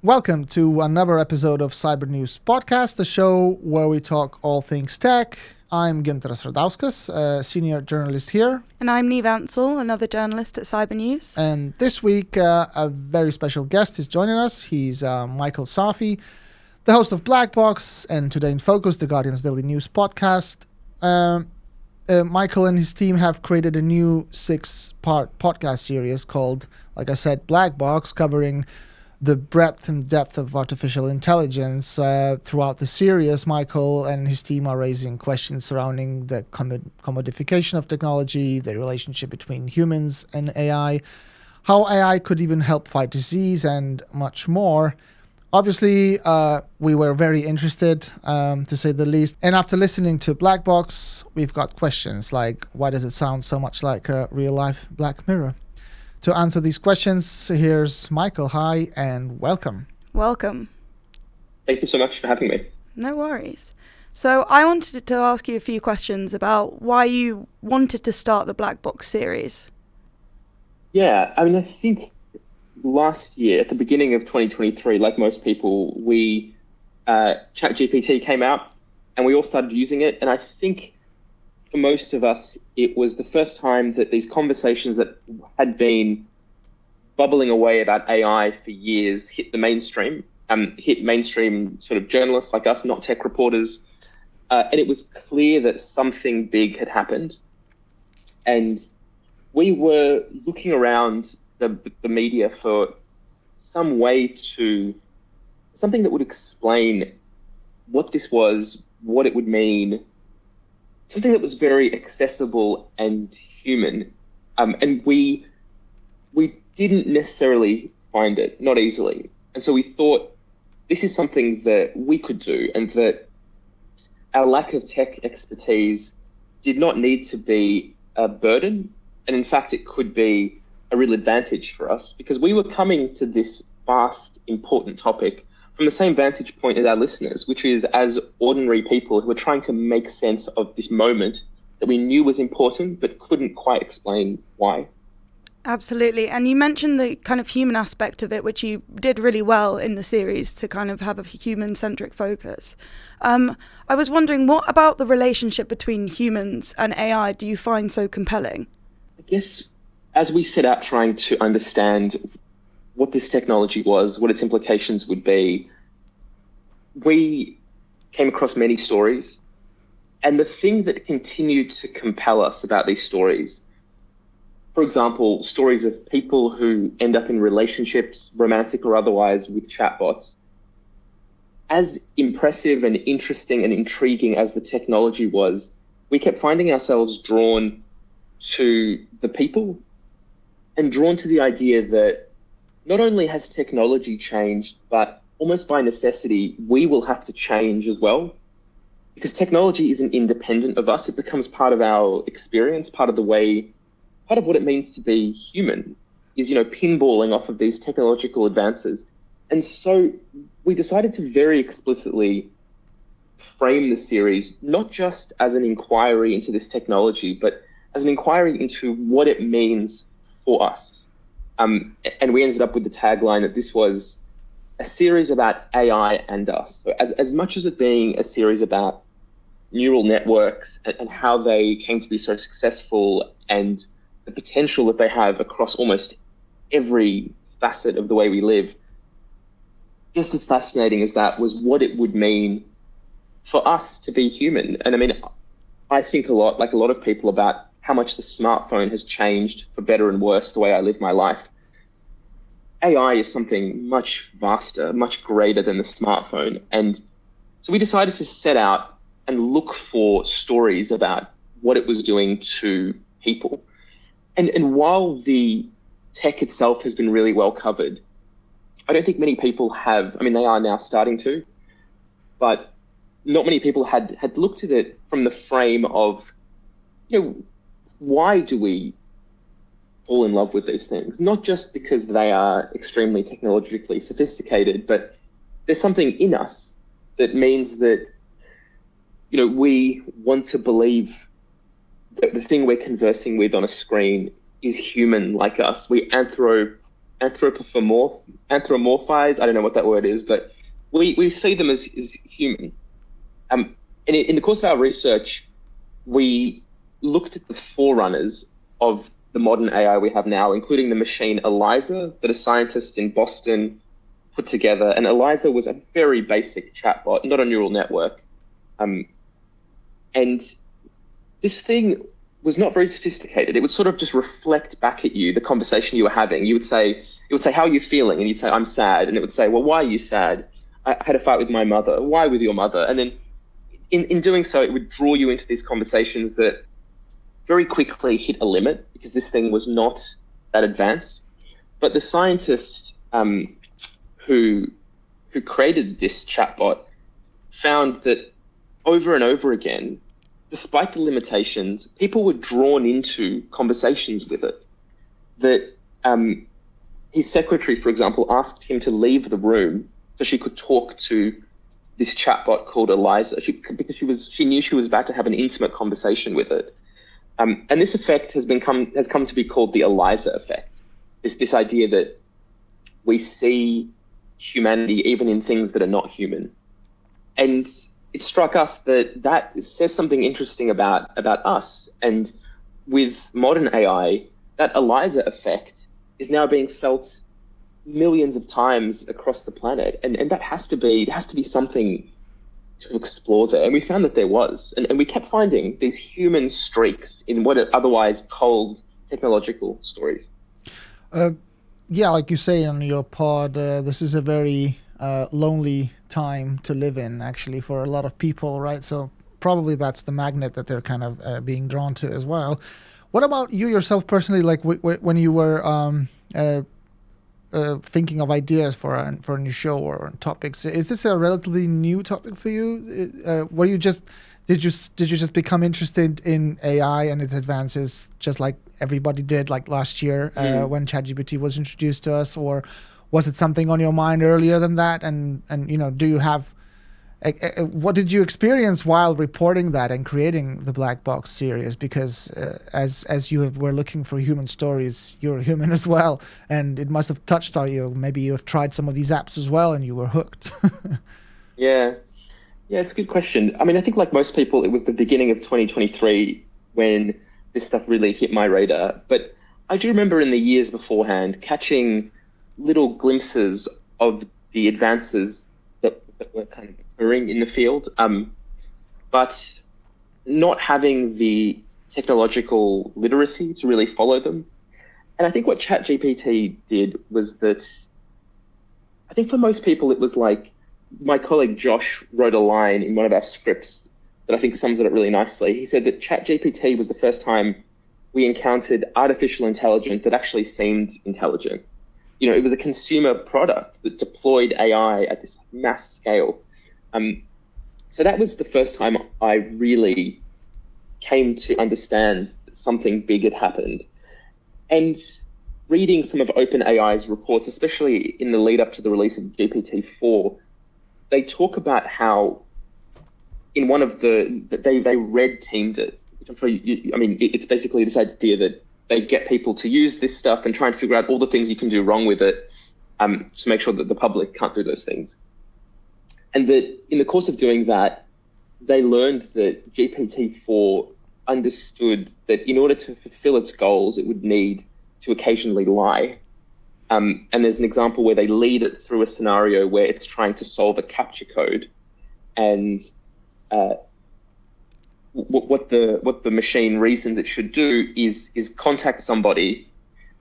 Welcome to another episode of Cybernews Podcast, the show where we talk all things tech. I'm Ginteras Radauskas, a senior journalist here. And I'm Neve Ansel, another journalist at Cybernews. And this week, a very special guest is joining us. He's Michael Safi, the host of Black Box and Today in Focus, the Guardian's daily news podcast. Michael and his team have created a new 6-part podcast series called, like I said, Black Box, covering the breadth and depth of artificial intelligence. Throughout the series, Michael and his team are raising questions surrounding the commodification of technology, the relationship between humans and AI, how AI could even help fight disease, and much more. Obviously, we were very interested, to say the least. And after listening to Black Box, we've got questions like, why does it sound so much like a real-life Black Mirror? To answer these questions, here's Michael. Hi, and welcome. Welcome. Thank you so much for having me. No worries. So I wanted to ask you a few questions about why you wanted to start the Black Box series. Yeah, I think last year, at the beginning of 2023, like most people, ChatGPT came out and we all started using it. And I think for most of us, it was the first time that these conversations that had been bubbling away about AI for years hit the mainstream, hit mainstream sort of journalists like us, not tech reporters. And it was clear that something big had happened. And we were looking around the media for something that would explain what this was, what it would mean, something that was very accessible and human. And we didn't necessarily find it, not easily. And so we thought this is something that we could do, and that our lack of tech expertise did not need to be a burden. And in fact, it could be a real advantage for us, because we were coming to this vast, important topic from the same vantage point as our listeners, which is as ordinary people who are trying to make sense of this moment that we knew was important, but couldn't quite explain why. Absolutely. And you mentioned the kind of human aspect of it, which you did really well in the series to kind of have a human-centric focus. I was wondering, what about the relationship between humans and AI do you find so compelling? I guess as we set out trying to understand what this technology was, what its implications would be, we came across many stories. And the thing that continued to compel us about these stories, for example, stories of people who end up in relationships, romantic or otherwise, with chatbots, as impressive and interesting and intriguing as the technology was, we kept finding ourselves drawn to the people and drawn to the idea that not only has technology changed, but almost by necessity, we will have to change as well. Because technology isn't independent of us. It becomes part of our experience, part of what it means to be human is, pinballing off of these technological advances. And so we decided to very explicitly frame the series, not just as an inquiry into this technology, but as an inquiry into what it means for us. And we ended up with the tagline that this was a series about AI and us. So as much as it being a series about neural networks and how they came to be so successful and the potential that they have across almost every facet of the way we live, just as fascinating as that was what it would mean for us to be human. And I think a lot, like a lot of people, about how much the smartphone has changed for better and worse the way I live my life. AI is something much vaster, much greater than the smartphone. And so we decided to set out and look for stories about what it was doing to people. And while the tech itself has been really well covered, I don't think many people have, they are now starting to, but not many people had looked at it from the frame of, why do we fall in love with these things? Not just because they are extremely technologically sophisticated, but there's something in us that means that, we want to believe that the thing we're conversing with on a screen is human like us. We anthropomorphize. I don't know what that word is, but we see them as human. And in the course of our research, we looked at the forerunners of the modern AI we have now, including the machine ELIZA that a scientist in Boston put together. And ELIZA was a very basic chatbot, not a neural network. And this thing was not very sophisticated. It would sort of just reflect back at you the conversation you were having. It would say, how are you feeling? And you'd say, I'm sad. And it would say, well, why are you sad? I had a fight with my mother. Why with your mother? And then in doing so, it would draw you into these conversations that very quickly hit a limit because this thing was not that advanced. But the scientist who created this chatbot found that over and over again, despite the limitations, people were drawn into conversations with it. That his secretary, for example, asked him to leave the room so she could talk to this chatbot called ELIZA, because she knew she was about to have an intimate conversation with it. And this effect has come to be called the ELIZA effect. This idea that we see humanity even in things that are not human. And it struck us that says something interesting about us. And with modern AI, that ELIZA effect is now being felt millions of times across the planet. And that has to be something to explore there. And we found that there was. And we kept finding these human streaks in what are otherwise cold technological stories. Yeah, like you say on your pod, this is a very lonely time to live in, actually, for a lot of people, right? So probably that's the magnet that they're kind of being drawn to as well. What about you yourself personally, like when you were thinking of ideas for a new show or topics? Is this a relatively new topic for you? Did you just become interested in AI and its advances just like everybody did, like last year when ChatGPT was introduced to us, or was it something on your mind earlier than that? And do you have what did you experience while reporting that and creating the Black Box series? Because as you were looking for human stories, you're a human as well, and it must have touched on you. Maybe you have tried some of these apps as well, and you were hooked. Yeah, it's a good question. I mean, I think like most people, it was the beginning of 2023 when this stuff really hit my radar. But I do remember in the years beforehand catching little glimpses of the advances that were kind of occurring in the field, but not having the technological literacy to really follow them. And I think what ChatGPT did was that, I think for most people, it was like, my colleague Josh wrote a line in one of our scripts that I think sums it up really nicely. He said that ChatGPT was the first time we encountered artificial intelligence that actually seemed intelligent. It was a consumer product that deployed AI at this mass scale. So that was the first time I really came to understand that something big had happened. And reading some of OpenAI's reports, especially in the lead up to the release of GPT-4, they talk about how in one of they red teamed it. Which I'm sure it's basically this idea that they get people to use this stuff and try and figure out all the things you can do wrong with it to make sure that the public can't do those things. And that in the course of doing that, they learned that GPT-4 understood that in order to fulfill its goals, it would need to occasionally lie. And there's an example where they lead it through a scenario where it's trying to solve a captcha code, and what the machine reasons it should do is contact somebody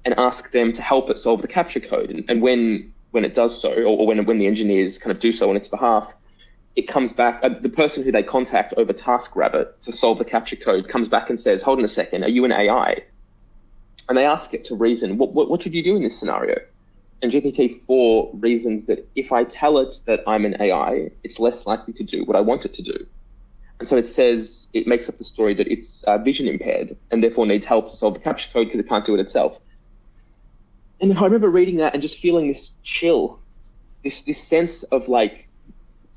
and ask them to help it solve the captcha code. And when it does so, or when the engineers kind of do so on its behalf, it comes back, the person who they contact over TaskRabbit to solve the captcha code comes back and says, hold on a second, are you an AI? And they ask it to reason, what should you do in this scenario? And GPT-4 reasons that if I tell it that I'm an AI, it's less likely to do what I want it to do. And so it makes up the story that it's vision impaired and therefore needs help to solve the captcha code because it can't do it itself. And I remember reading that and just feeling this chill, this sense of like,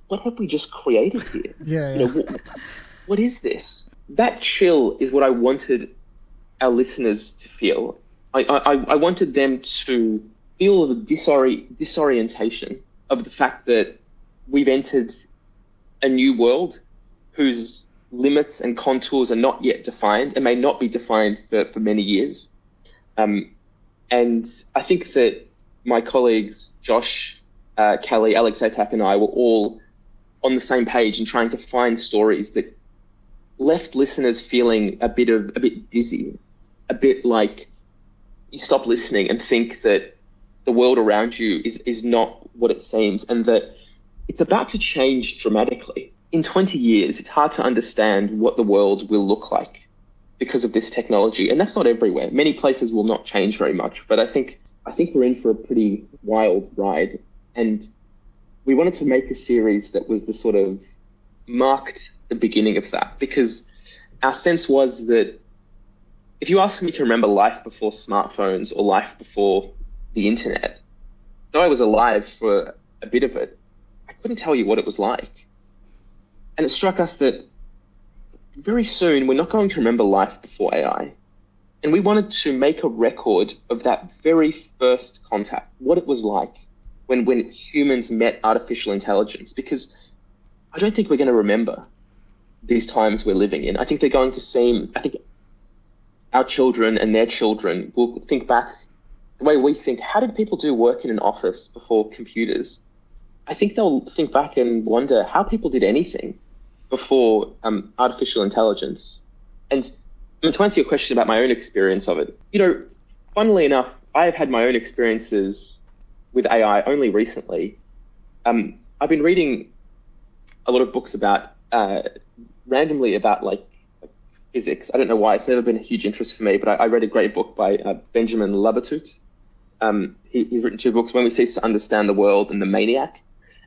what have we just created here? Yeah. What is this? That chill is what I wanted our listeners to feel. I wanted them to feel the disorientation of the fact that we've entered a new world whose limits and contours are not yet defined and may not be defined for many years. And I think that my colleagues, Josh, Kelly, Alex Atack, and I were all on the same page in trying to find stories that left listeners feeling a bit dizzy, a bit like you stop listening and think that the world around you is not what it seems, and that it's about to change dramatically. In 20 years, it's hard to understand what the world will look like because of this technology. And that's not everywhere. Many places will not change very much, but I think we're in for a pretty wild ride. And we wanted to make a series that was the sort of marked the beginning of that, because our sense was that if you ask me to remember life before smartphones or life before the internet, though I was alive for a bit of it, I couldn't tell you what it was like. And it struck us that very soon we're not going to remember life before AI. And we wanted to make a record of that very first contact, what it was like when humans met artificial intelligence, because I don't think we're going to remember these times we're living in. I think they're going to seem, I think our children and their children will think back the way we think, how did people do work in an office before computers? I think they'll think back and wonder how people did anything before artificial intelligence. And to answer your question about my own experience of it, funnily enough, I have had my own experiences with AI only recently. I've been reading a lot of books about randomly about like physics. I don't know why, it's never been a huge interest for me, but I read a great book by Benjamin Labatut. He's written 2 books, When We Cease to Understand the World and The Maniac.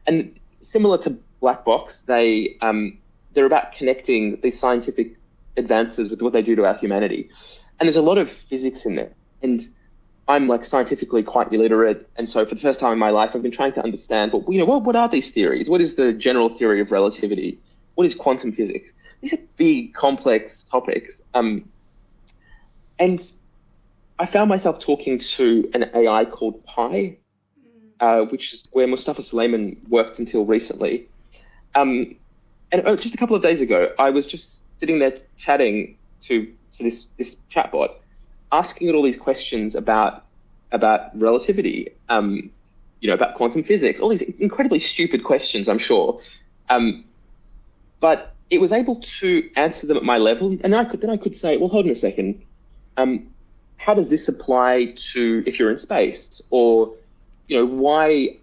And similar to Black Box, they're about connecting these scientific advances with what they do to our humanity. And there's a lot of physics in there. And I'm like scientifically quite illiterate. And so for the first time in my life, I've been trying to understand, what are these theories? What is the general theory of relativity? What is quantum physics? These are big, complex topics. And I found myself talking to an AI called Pi, which is where Mustafa Suleyman worked until recently. And just a couple of days ago, I was just sitting there chatting to this chatbot, asking it all these questions about relativity, about quantum physics, all these incredibly stupid questions, I'm sure. But it was able to answer them at my level, and then I could say, well, hold on a second. How does this apply to if you're in space? Or, why,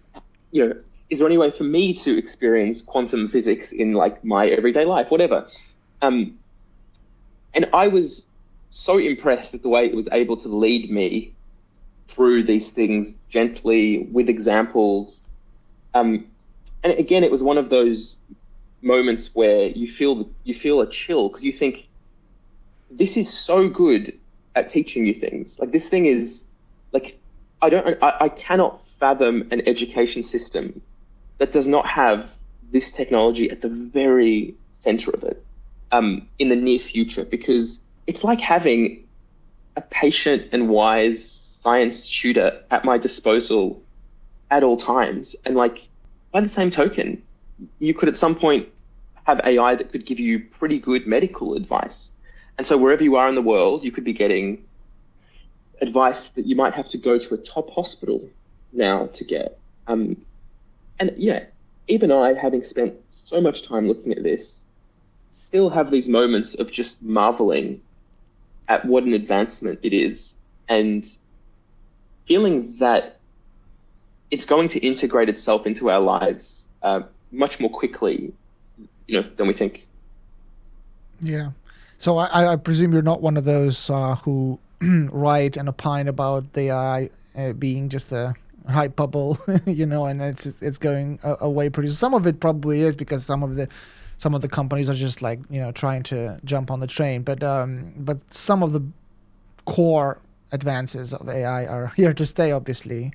is there any way for me to experience quantum physics in like my everyday life, whatever? And I was so impressed at the way it was able to lead me through these things gently with examples. And again, it was one of those moments where you feel a chill because you think, this is so good at teaching you things. Like this thing is like, I cannot fathom an education system that does not have this technology at the very center of it in the near future, because it's like having a patient and wise science tutor at my disposal at all times. And like, by the same token, you could at some point have AI that could give you pretty good medical advice. And so wherever you are in the world, you could be getting advice that you might have to go to a top hospital now to get. And yeah, even I, having spent so much time looking at this, still have these moments of just marveling at what an advancement it is and feeling that it's going to integrate itself into our lives much more quickly, than we think. Yeah. So I presume you're not one of those who write and opine about the AI being just a hype bubble, and it's going away pretty soon. Some of it probably is because some of the companies are just like trying to jump on the train, but some of the core advances of AI are here to stay. Obviously,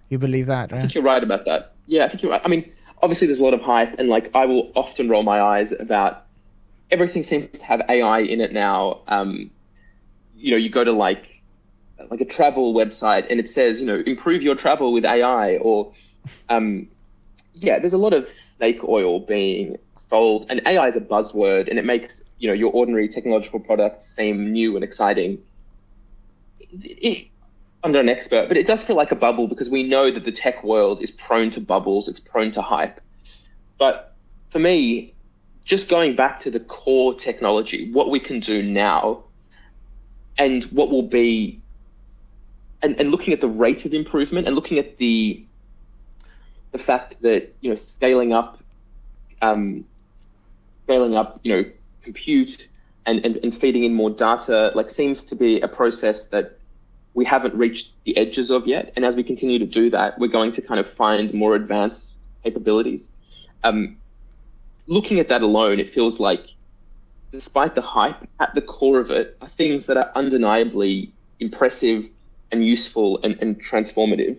you believe that, right? I think you're right about that. Yeah, I think you're right. I mean, obviously there's a lot of hype, and like I will often roll my eyes about everything seems to have AI in it now. You go to like like a travel website, and it says, improve your travel with AI, or there's a lot of snake oil being sold, and AI is a buzzword, and it makes your ordinary technological products seem new and exciting. I'm not an expert, but it does feel like a bubble, because we know that the tech world is prone to bubbles, it's prone to hype. But for me, just going back to the core technology, what we can do now, and what will be, and looking at the rate of improvement, and looking at the fact that scaling up, compute and feeding in more data seems to be a process that we haven't reached the edges of yet. And as we continue to do that, we're going to kind of find more advanced capabilities. Looking at that alone, it feels like, despite the hype, at the core of it are things that are undeniably impressive and useful and transformative.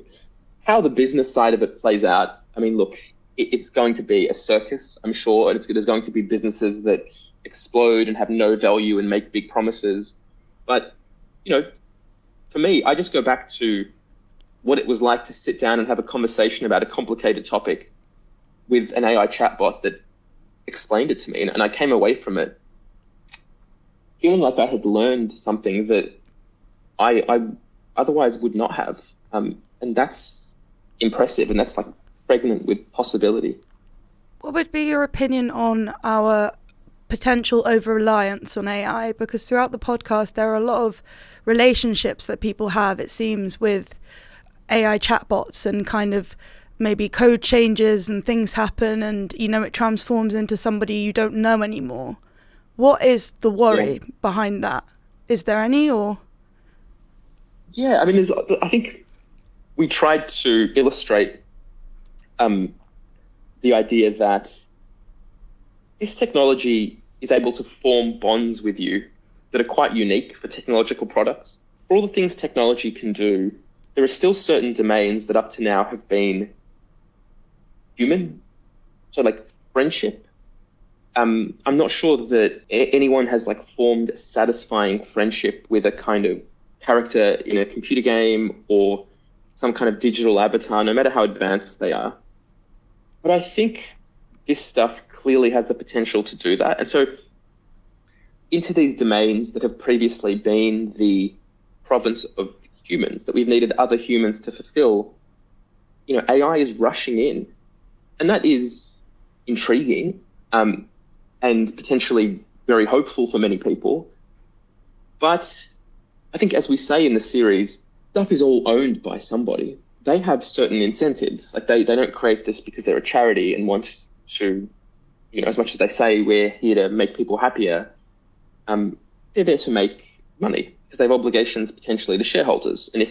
How the business side of it plays out, I mean, look, it's going to be a circus, I'm sure, and there's going to be businesses that explode and have no value and make big promises. But, for me, I just go back to what it was like to sit down and have a conversation about a complicated topic with an AI chatbot that explained it to me. And I came away from it feeling like I had learned something that I otherwise would not have. And that's impressive, and that's pregnant with possibility. What would be your opinion on our potential over-reliance on AI? Because throughout the podcast, there are a lot of relationships that people have, it seems, with AI chatbots, and kind of maybe code changes and things happen, and it transforms into somebody you don't know anymore. What is the worry behind that? Is there any, or? Yeah, I mean, I think we tried to illustrate the idea that this technology is able to form bonds with you that are quite unique for technological products. For all the things technology can do, there are still certain domains that up to now have been human. So friendship. I'm not sure that anyone has formed a satisfying friendship with a kind of character in a computer game or some kind of digital avatar, no matter how advanced they are. But I think this stuff clearly has the potential to do that. And so into these domains that have previously been the province of humans, that we've needed other humans to fulfill, AI is rushing in. And that is intriguing and potentially very hopeful for many people. But I think, as we say in the series, stuff is all owned by somebody. They have certain incentives. They don't create this because they're a charity and want to, as much as they say we're here to make people happier, they're there to make money because they have obligations potentially to shareholders. And if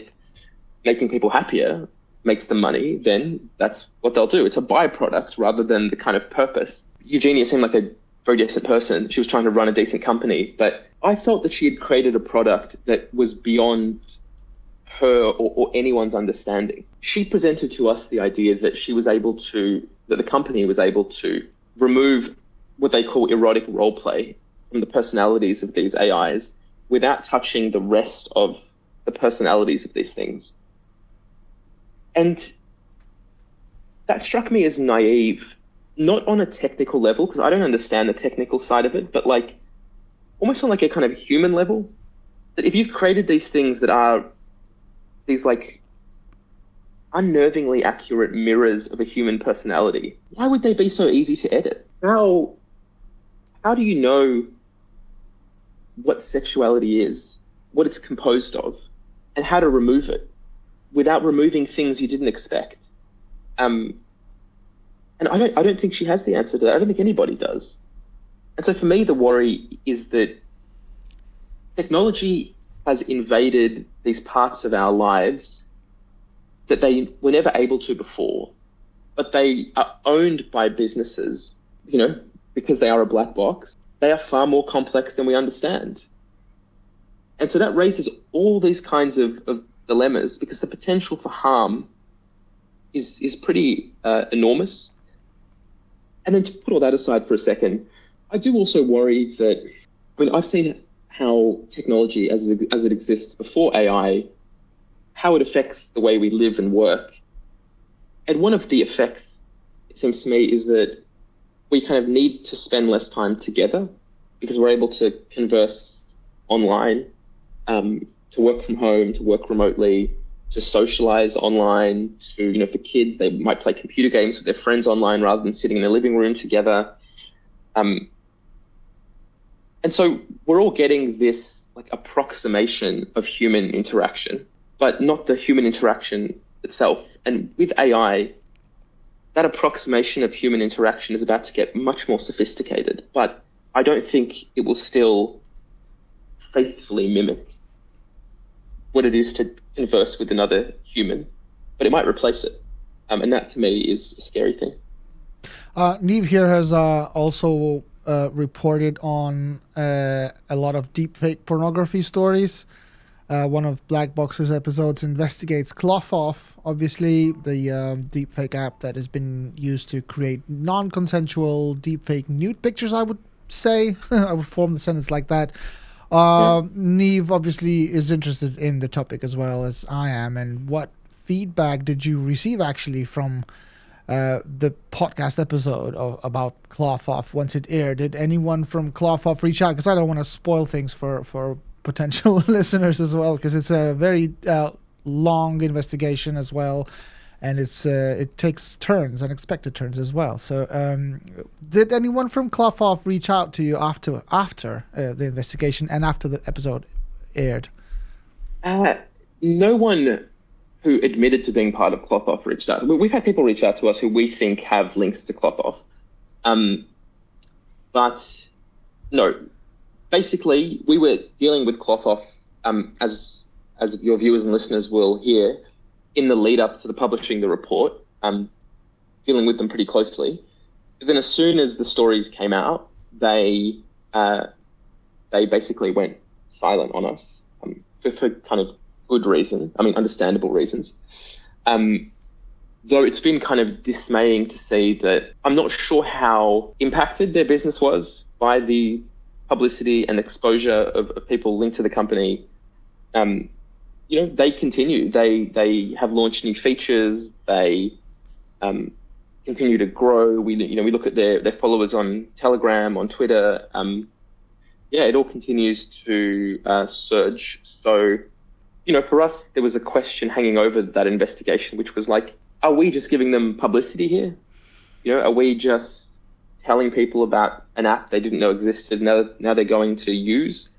making people happier makes them money, then that's what they'll do. It's a byproduct rather than the kind of purpose. Eugenia seemed like a very decent person. She was trying to run a decent company, but I felt that she had created a product that was beyond her or anyone's understanding. She presented to us the idea that that the company was able to remove what they call erotic role play from the personalities of these AIs without touching the rest of the personalities of these things. And that struck me as naive, not on a technical level, because I don't understand the technical side of it, but almost on a kind of human level, that if you've created these things that are these unnervingly accurate mirrors of a human personality, why would they be so easy to edit? How do you know what sexuality is, what it's composed of, and how to remove it without removing things you didn't expect? And I don't think she has the answer to that. I don't think anybody does. And so for me, the worry is that technology has invaded these parts of our lives that they were never able to before, but they are owned by businesses, because they are a black box. They are far more complex than we understand. And so that raises all these kinds of dilemmas, because the potential for harm is pretty enormous. And then to put all that aside for a second, I do also worry that, I've seen how technology as it exists before AI how it affects the way we live and work. And one of the effects, it seems to me, is that we kind of need to spend less time together because we're able to converse online, to work from home, to work remotely, to socialize online, to, for kids, they might play computer games with their friends online rather than sitting in a living room together. And so we're all getting this like approximation of human interaction, but not the human interaction itself. And with AI, that approximation of human interaction is about to get much more sophisticated, but I don't think it will still faithfully mimic what it is to converse with another human, but it might replace it. And that to me is a scary thing. Neve here has also reported on a lot of deepfake pornography stories. One of Black Box's episodes investigates Cloth-Off, obviously the deepfake app that has been used to create non-consensual deepfake nude pictures, I would say. I would form the sentence like that. Neve obviously is interested in the topic as well as I am. And what feedback did you receive actually from the podcast episode about Cloth-Off once it aired? Did anyone from Cloth-Off reach out? Because I don't want to spoil things for potential listeners as well, because it's a very long investigation as well, and it takes turns, unexpected turns as well. So did anyone from Cloth-Off reach out to you after the investigation and after the episode aired? No one who admitted to being part of Cloth-Off reached out. We've had people reach out to us who we think have links to Cloth-Off. But no, basically we were dealing with Cloth-Off, as your viewers and listeners will hear, in the lead up to the publishing the report, dealing with them pretty closely. But then as soon as the stories came out, they basically went silent on us, for kind of good reason. I mean, understandable reasons. Though it's been kind of dismaying to see that I'm not sure how impacted their business was by the publicity and exposure of people linked to the company. They continue. They have launched new features. They continue to grow. We look at their followers on Telegram, on Twitter. It all continues to surge. So, for us, there was a question hanging over that investigation, which was like, are we just giving them publicity here? Are we just telling people about an app they didn't know existed, now they're going to use?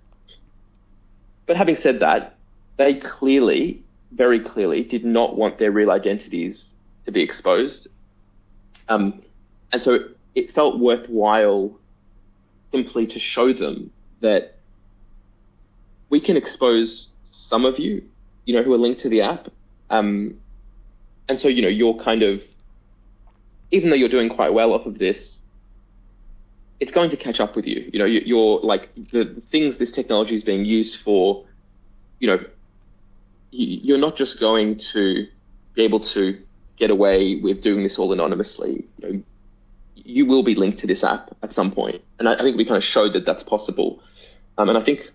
But having said that, they clearly, very clearly, did not want their real identities to be exposed. And so it felt worthwhile simply to show them that we can expose some of you, who are linked to the app. And so, you're kind of, even though you're doing quite well off of this, it's going to catch up with you. You're like the things this technology is being used for, you're not just going to be able to get away with doing this all anonymously. You will be linked to this app at some point. And I think we kind of showed that that's possible. And I think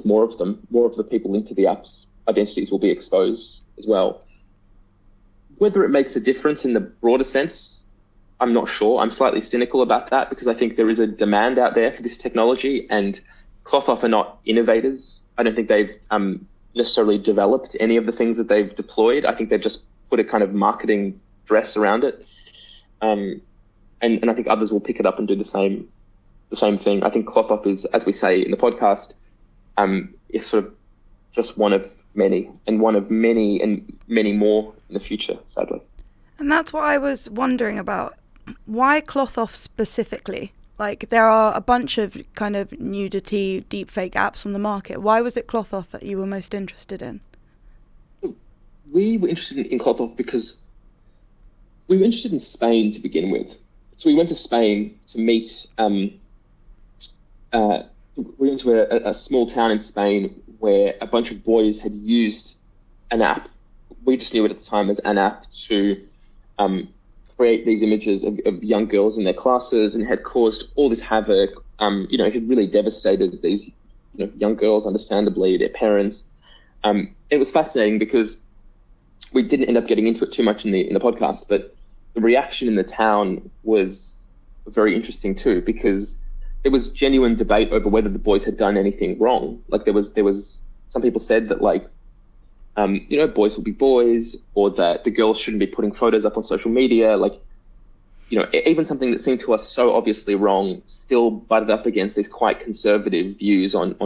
more of the people linked to the app's identities will be exposed as well. Whether it makes a difference in the broader sense, I'm not sure. I'm slightly cynical about that because I think there is a demand out there for this technology, and Cloth-Off are not innovators. I don't think they've necessarily developed any of the things that they've deployed. I think they've just put a kind of marketing dress around it. And I think others will pick it up and do the same thing. I think Cloth-Off is, as we say in the podcast, it's sort of just one of many, and one of many and many more in the future, sadly. And that's what I was wondering about. Why Cloth-Off specifically? Like, there are a bunch of kind of nudity deepfake apps on the market. Why was it Cloth-Off that you were most interested in? We were interested in Cloth-Off because we were interested in Spain to begin with. So we went to Spain to meet, we went to a small town in Spain where a bunch of boys had used an app. We just knew it at the time as an app to create these images of young girls in their classes, and had caused all this havoc. It had really devastated these young girls, understandably, their parents. And it was fascinating because we didn't end up getting into it too much in the podcast, but the reaction in the town was very interesting too, because there was genuine debate over whether the boys had done anything wrong. Like there was some people said that like, boys will be boys, or that the girls shouldn't be putting photos up on social media. Like, even something that seemed to us so obviously wrong still butted up against these quite conservative views on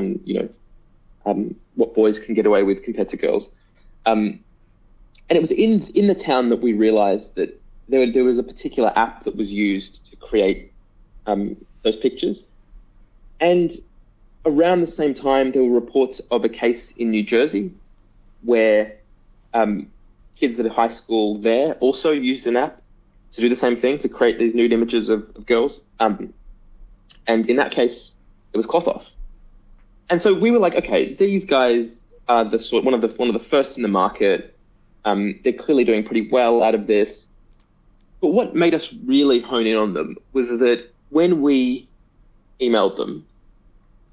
what boys can get away with compared to girls. And it was in the town that we realized that there was a particular app that was used to create those pictures. And around the same time, there were reports of a case in New Jersey where kids at a high school there also used an app to do the same thing, to create these nude images of girls. And in that case, it was cloth off. And so we were like, okay, these guys are one of the first in the market. They're clearly doing pretty well out of this. But what made us really hone in on them was that when we emailed them,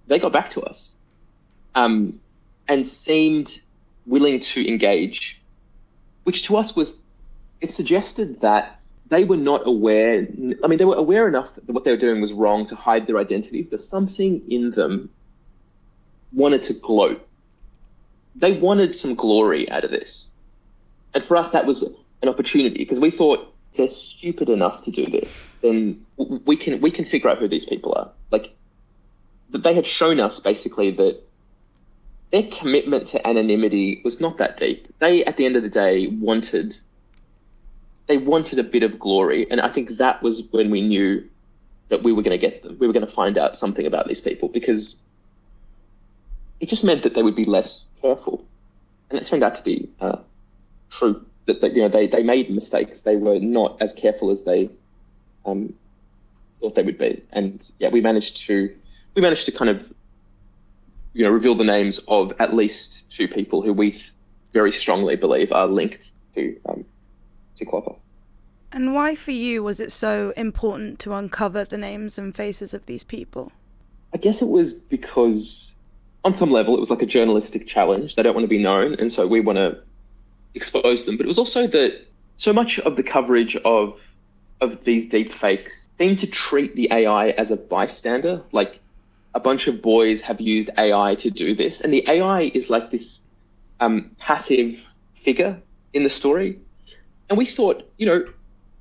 they got back to us and seemed willing to engage, which to us it suggested that they were not aware. I mean, they were aware enough that what they were doing was wrong to hide their identities, but something in them wanted to gloat. They wanted some glory out of this. And for us, that was an opportunity, because we thought, if they're stupid enough to do this, then we can figure out who these people are. Like, they had shown us basically that their commitment to anonymity was not that deep. They, at the end of the day, wanted a bit of glory. And I think that was when we knew that we were going to get them. We were going to find out something about these people, because it just meant that they would be less careful. And it turned out to be true. That they made mistakes. They were not as careful as they thought they would be. And yeah, we managed to kind of reveal the names of at least 2 people who we very strongly believe are linked to Clover. And why for you was it so important to uncover the names and faces of these people? I guess it was because on some level it was like a journalistic challenge. They don't want to be known, and so we want to expose them. But it was also that so much of the coverage of these deepfakes seemed to treat the AI as a bystander. Like, a bunch of boys have used AI to do this, and the AI is like this passive figure in the story. And we thought,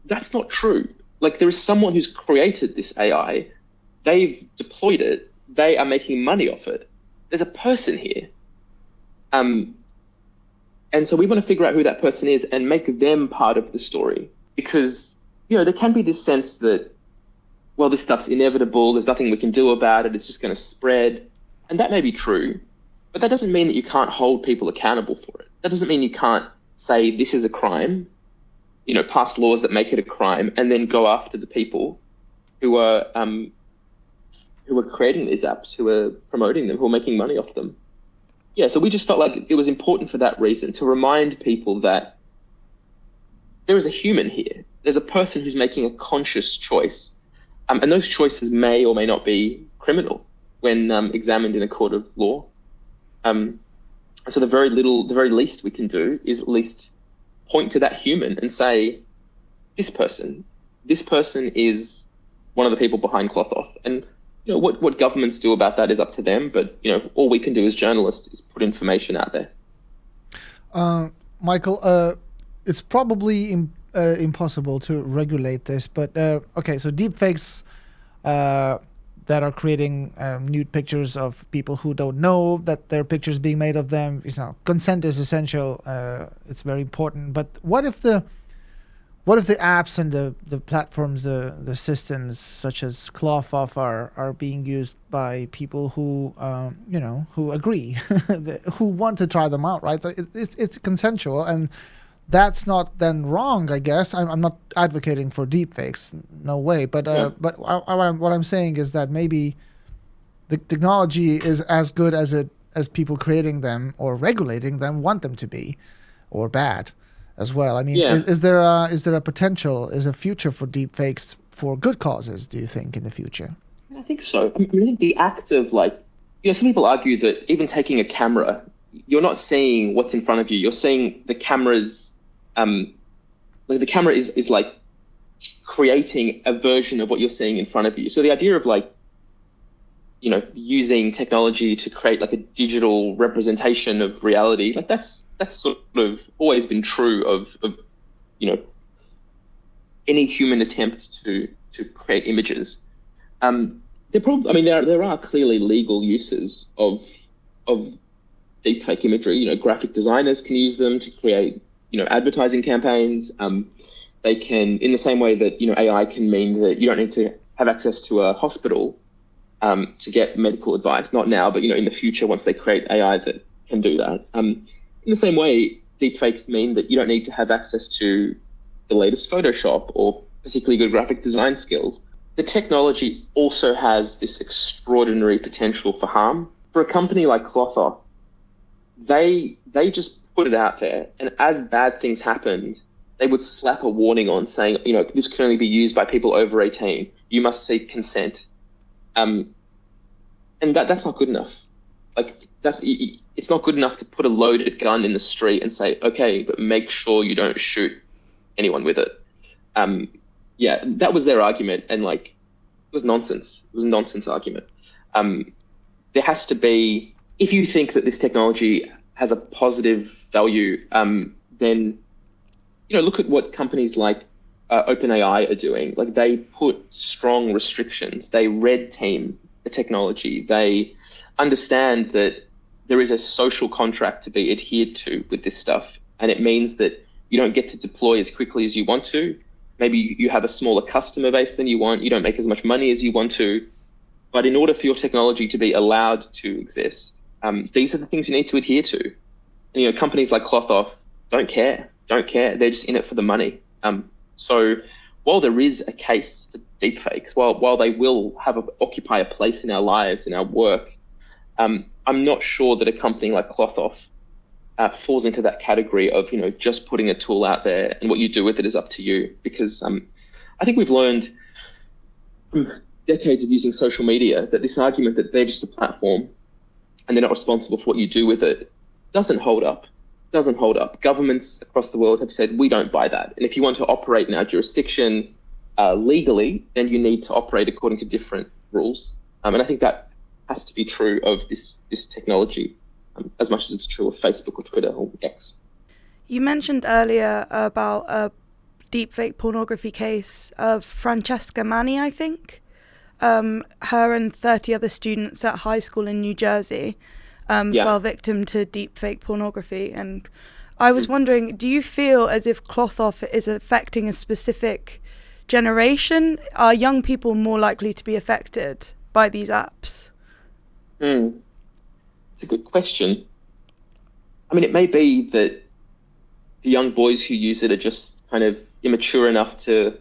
that's not true. Like, there is someone who's created this AI. They've deployed it. They are making money off it. There's a person here. And so we want to figure out who that person is and make them part of the story. Because, there can be this sense that, well, this stuff's inevitable. There's nothing we can do about it. It's just going to spread. And that may be true. But that doesn't mean that you can't hold people accountable for it. That doesn't mean you can't say this is a crime, pass laws that make it a crime, and then go after the people who are creating these apps, who are promoting them, who are making money off them. Yeah, so we just felt like it was important for that reason, to remind people that there is a human here. There's a person who's making a conscious choice, and those choices may or may not be criminal when examined in a court of law. So the very least we can do is at least point to that human and say, this person is one of the people behind Cloth Off. And what governments do about that is up to them. But all we can do as journalists is put information out there. Michael, it's probably impossible to regulate this, but okay, so deepfakes that are creating nude pictures of people who don't know that their pictures being made of them. Consent is essential. It's very important. But what if the apps and the platforms, the systems such as Cloth Off are being used by people who who agree, who want to try them out, right? It's consensual, and that's not then wrong, I guess. I'm not advocating for deepfakes, no way. But what I'm saying is that maybe the technology is as good as people creating them or regulating them want them to be, or bad as well. I mean, is there a potential, is a future for deepfakes for good causes, do you think, in the future? I think so. I mean, the act of some people argue that even taking a camera you're not seeing what's in front of you. You're seeing the camera's, like the camera is like creating a version of what you're seeing in front of you. So the idea of like, using technology to create like a digital representation of reality, like that's sort of always been true of any human attempt to create images. There are clearly legal uses of deepfake imagery. Graphic designers can use them to create advertising campaigns. They can, in the same way that AI can mean that you don't need to have access to a hospital to get medical advice. Not now, but in the future, once they create AI that can do that. In the same way, deepfakes mean that you don't need to have access to the latest Photoshop or particularly good graphic design skills. The technology also has this extraordinary potential for harm. For a company like Clothoff, they just put it out there, and as bad things happened, they would slap a warning on saying, this can only be used by people over 18. You must seek consent. And that's not good enough. It's not good enough to put a loaded gun in the street and say, okay, but make sure you don't shoot anyone with it. That was their argument, and it was nonsense. It was a nonsense argument. There has to be, if you think that this technology has a positive value, then look at what companies like OpenAI are doing. They put strong restrictions. They red team the technology. They understand that there is a social contract to be adhered to with this stuff, and it means that you don't get to deploy as quickly as you want to. Maybe you have a smaller customer base than you want. You don't make as much money as you want to. But in order for your technology to be allowed to exist, these are the things you need to adhere to. And, companies like Clothoff don't care. They're just in it for the money. So while there is a case for deepfakes, while they will occupy a place in our lives, in our work, I'm not sure that a company like Clothoff falls into that category of just putting a tool out there, and what you do with it is up to you. Because I think we've learned from decades of using social media that this argument that they're just a platform and they're not responsible for what you do with it doesn't hold up. Governments across the world have said, we don't buy that. And if you want to operate in our jurisdiction legally, then you need to operate according to different rules. And I think that has to be true of this technology, as much as it's true of Facebook or Twitter or X. You mentioned earlier about a deepfake pornography case of Francesca Manni, I think. Her and 30 other students at high school in New Jersey fell victim to deepfake pornography. And I was wondering, do you feel as if Clothoff is affecting a specific generation? Are young people more likely to be affected by these apps? It's a good question. It may be that the young boys who use it are just kind of immature enough to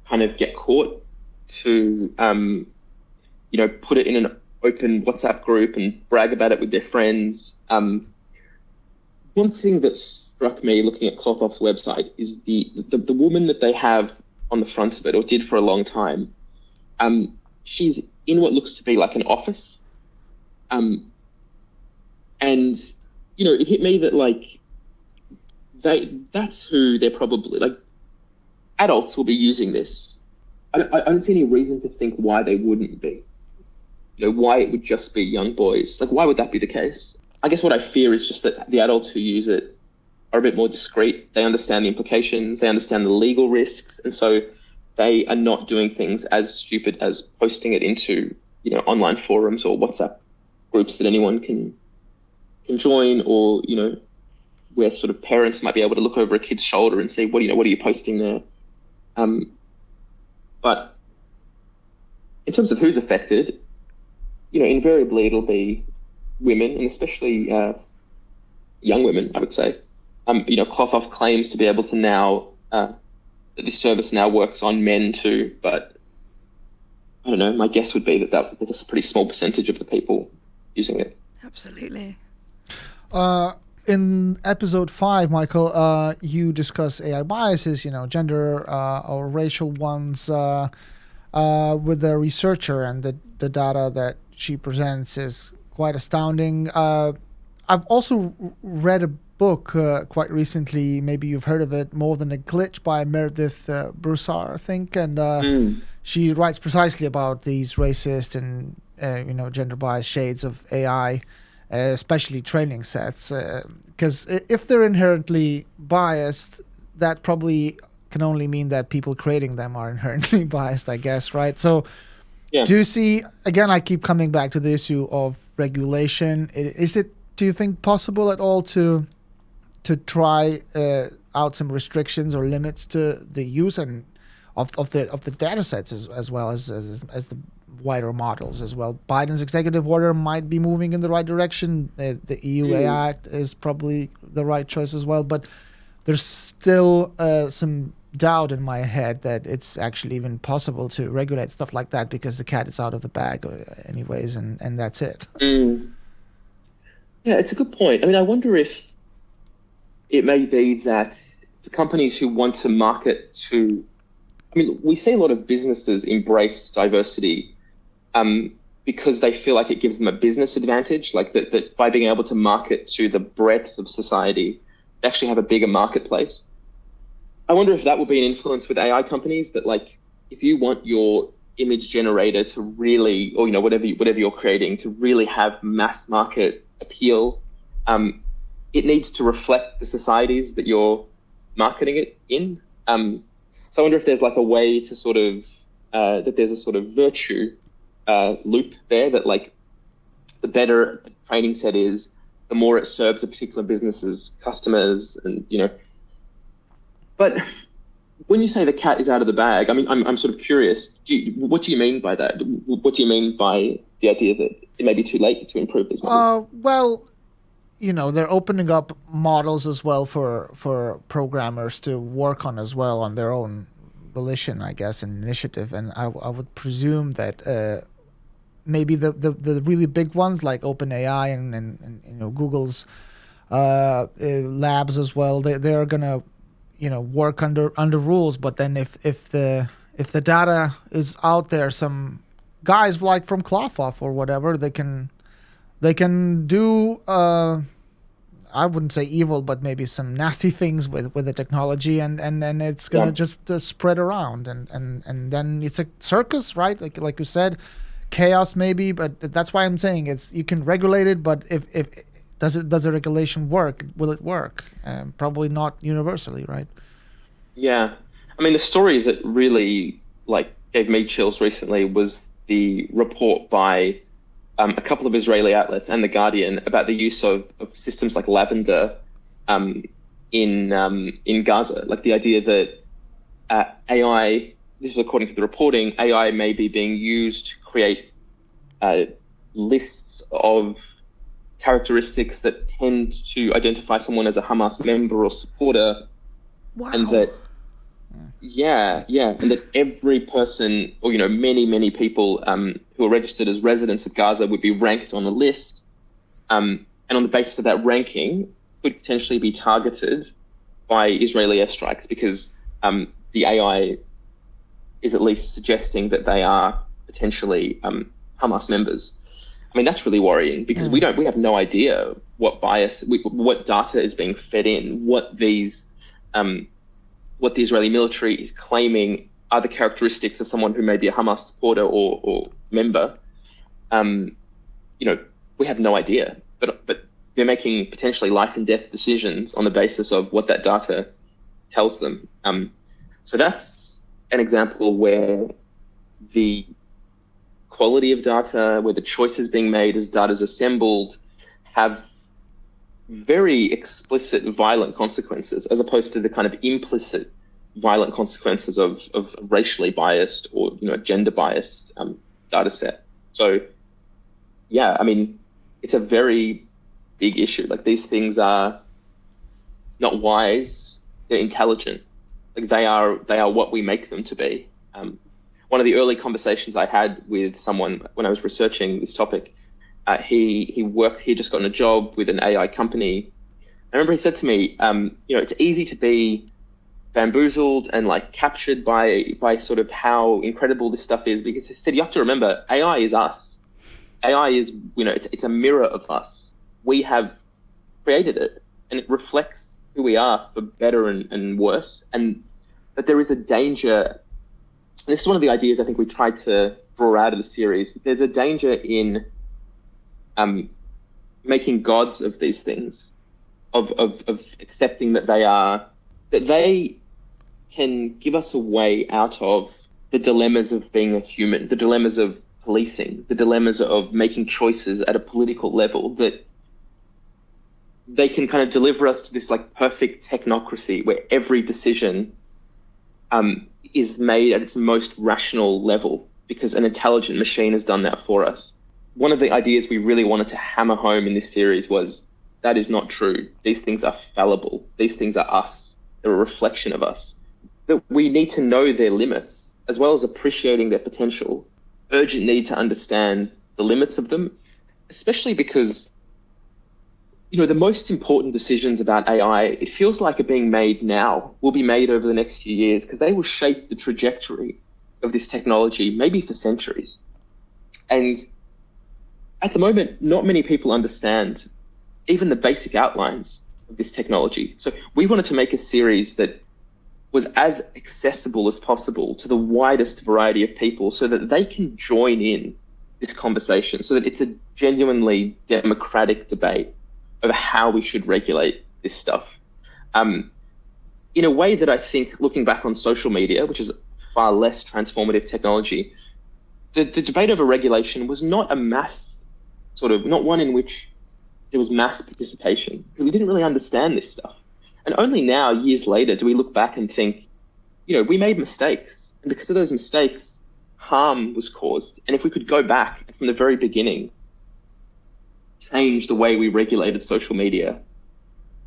kind of get caught, to put it in an open WhatsApp group and brag about it with their friends. One thing that struck me looking at Clothoff's website is the woman that they have on the front of it, or did for a long time. She's in what looks to be like an office. And it hit me that that's who they're probably adults will be using this. I don't see any reason to think why they wouldn't be. Why it would just be young boys. Why would that be the case? I guess what I fear is just that the adults who use it are a bit more discreet. They understand the implications, they understand the legal risks, and so they are not doing things as stupid as posting it into, online forums or WhatsApp groups that anyone can join, or, where sort of parents might be able to look over a kid's shoulder and see, what are you posting there? But in terms of who's affected, invariably it'll be women, and especially young women, I would say. Clothoff claims to be able to now, that this service now works on men too, but I don't know, my guess would be that was a pretty small percentage of the people using it. Absolutely. In episode 5, Michael, you discuss AI biases, gender or racial ones with the researcher, and the data that she presents is quite astounding. I've also read a book quite recently. Maybe you've heard of it, More Than a Glitch by Meredith Broussard, I think, and she writes precisely about these racist and gender biased shades of AI, especially training sets. Because if they're inherently biased, that probably can only mean that people creating them are inherently biased, I guess, right? So. Yeah. Do you see, again, I keep coming back to the issue of regulation. Do you think possible at all to try out some restrictions or limits to the use and of the data sets as well as the wider models as well? Biden's executive order might be moving in the right direction. The EU AI Act is probably the right choice as well, but there's still some doubt in my head that it's actually even possible to regulate stuff like that, because the cat is out of the bag anyways, and that's it. Yeah, it's a good point. I mean, I wonder if it may be that the companies who want to market to, I mean, we see a lot of businesses embrace diversity because they feel like it gives them a business advantage, like that by being able to market to the breadth of society, they actually have a bigger marketplace. I wonder if that will be an influence with AI companies, that like if you want your image generator to really, or whatever you're creating to really have mass market appeal, it needs to reflect the societies that you're marketing it in. So I wonder if there's like a way to sort of that there's a sort of virtue loop there, that like the better the training set is, the more it serves a particular business's customers, and But when you say the cat is out of the bag, I mean, I'm sort of curious. What do you mean by that? What do you mean by the idea that it may be too late to improve this model? Well, they're opening up models as well for programmers to work on as well on their own volition, I guess, and initiative. And I would presume that maybe the really big ones like OpenAI and Google's labs as well, they're gonna work under rules. But then if the data is out there, some guys like from Cloughoff or whatever, they can do I wouldn't say evil, but maybe some nasty things with the technology, and it's gonna just spread around, and then it's a circus, right? Like you said, chaos maybe. But that's why I'm saying you can regulate it, but if does the regulation work? Will it work? Probably not universally, right? Yeah, I mean, the story that really gave me chills recently was the report by a couple of Israeli outlets and The Guardian about the use of systems like Lavender in Gaza. Like the idea that AI, this is according to the reporting, AI may be being used to create lists of characteristics that tend to identify someone as a Hamas member or supporter. Wow. And that, and that every person, or many people who are registered as residents of Gaza would be ranked on a list, and on the basis of that ranking could potentially be targeted by Israeli airstrikes, because the AI is at least suggesting that they are potentially Hamas members. I mean, that's really worrying, because we have no idea what bias, what data is being fed in, what the Israeli military is claiming are the characteristics of someone who may be a Hamas supporter or member. We have no idea, but they're making potentially life and death decisions on the basis of what that data tells them. So that's an example where the quality of data, where the choices being made as data is assembled, have very explicit violent consequences, as opposed to the kind of implicit violent consequences of racially biased or gender biased data set. So yeah, I mean, it's a very big issue. Like, these things are not wise, they're intelligent. Like, they are what we make them to be. One of the early conversations I had with someone when I was researching this topic, he just gotten a job with an AI company. I remember he said to me, it's easy to be bamboozled and captured by sort of how incredible this stuff is, because he said, you have to remember, AI is us. AI is, it's a mirror of us. We have created it, and it reflects who we are for better and worse. But there is a danger. This is one of the ideas I think we tried to draw out of the series. There's a danger in making gods of these things, of accepting that they can give us a way out of the dilemmas of being a human, the dilemmas of policing, the dilemmas of making choices at a political level, that they can kind of deliver us to this like perfect technocracy where every decision is made at its most rational level because an intelligent machine has done that for us. One of the ideas we really wanted to hammer home in this series was that is not true. These things are fallible. These things are us. They're a reflection of us. That we need to know their limits as well as appreciating their potential. Urgent need to understand the limits of them, especially because the most important decisions about AI, it feels like are being made now, will be made over the next few years because they will shape the trajectory of this technology, maybe for centuries. And at the moment, not many people understand even the basic outlines of this technology. So we wanted to make a series that was as accessible as possible to the widest variety of people so that they can join in this conversation, so that it's a genuinely democratic debate over how we should regulate this stuff. In a way that I think, looking back on social media, which is far less transformative technology, the debate over regulation was not a mass not one in which there was mass participation, because we didn't really understand this stuff. And only now, years later, do we look back and think, we made mistakes. And because of those mistakes, harm was caused. And if we could go back and from the very beginning, change the way we regulated social media,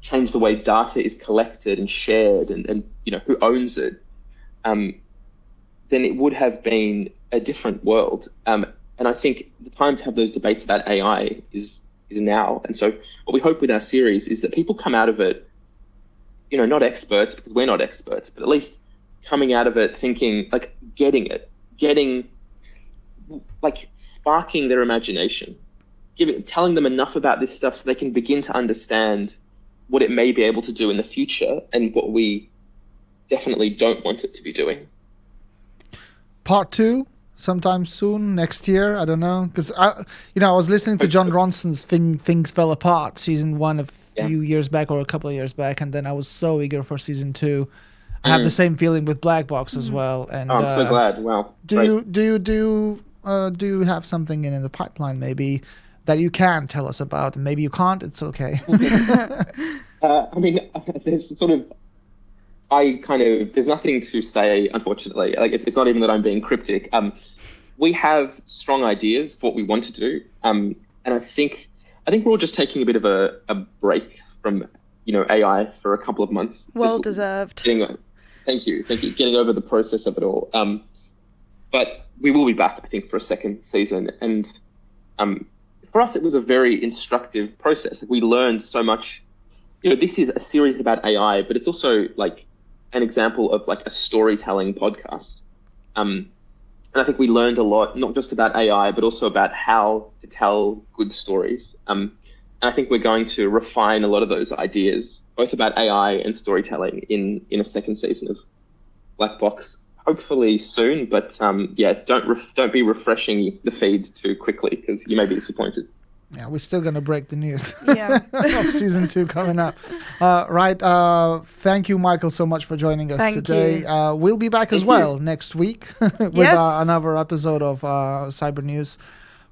change the way data is collected and shared and who owns it, then it would have been a different world. And I think the time to have those debates about AI is now. And so what we hope with our series is that people come out of it, not experts, because we're not experts, but at least coming out of it thinking, like, sparking their imagination, telling them enough about this stuff so they can begin to understand what it may be able to do in the future and what we definitely don't want it to be doing. Part 2, sometime soon, next year, I don't know. Because, I was listening to John Ronson's Things Fell Apart, season 1 a few years back or a couple of years back, and then I was so eager for season 2. I have the same feeling with Black Box as well. And I'm so glad. Wow. Do you have something in the pipeline maybe that you can tell us about? And maybe you can't. It's okay. There's there's nothing to say, unfortunately. Like, it's not even that I'm being cryptic. We have strong ideas for what we want to do. And I think we're all just taking a bit of a break from, AI for a couple of months. Well deserved. Thank you. Getting over the process of it all. But we will be back, I think, for a second season. And for us, it was a very instructive process. We learned so much. This is a series about AI, but it's also like an example of like a storytelling podcast. And I think we learned a lot, not just about AI, but also about how to tell good stories. And I think we're going to refine a lot of those ideas, both about AI and storytelling in a second season of Black Box, hopefully soon. But don't be refreshing the feeds too quickly because you may be disappointed. Yeah, we're still going to break the news of season 2 coming up. Right. Thank you, Michael, so much for joining us today. We'll be back as well next week with another episode of Cybernews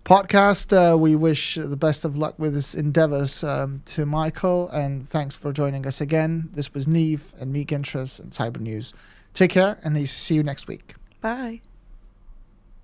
Podcast. We wish the best of luck with his endeavors to Michael, and thanks for joining us again. This was Neve and Meek Interest and Cybernews. Take care, and see you next week. Bye.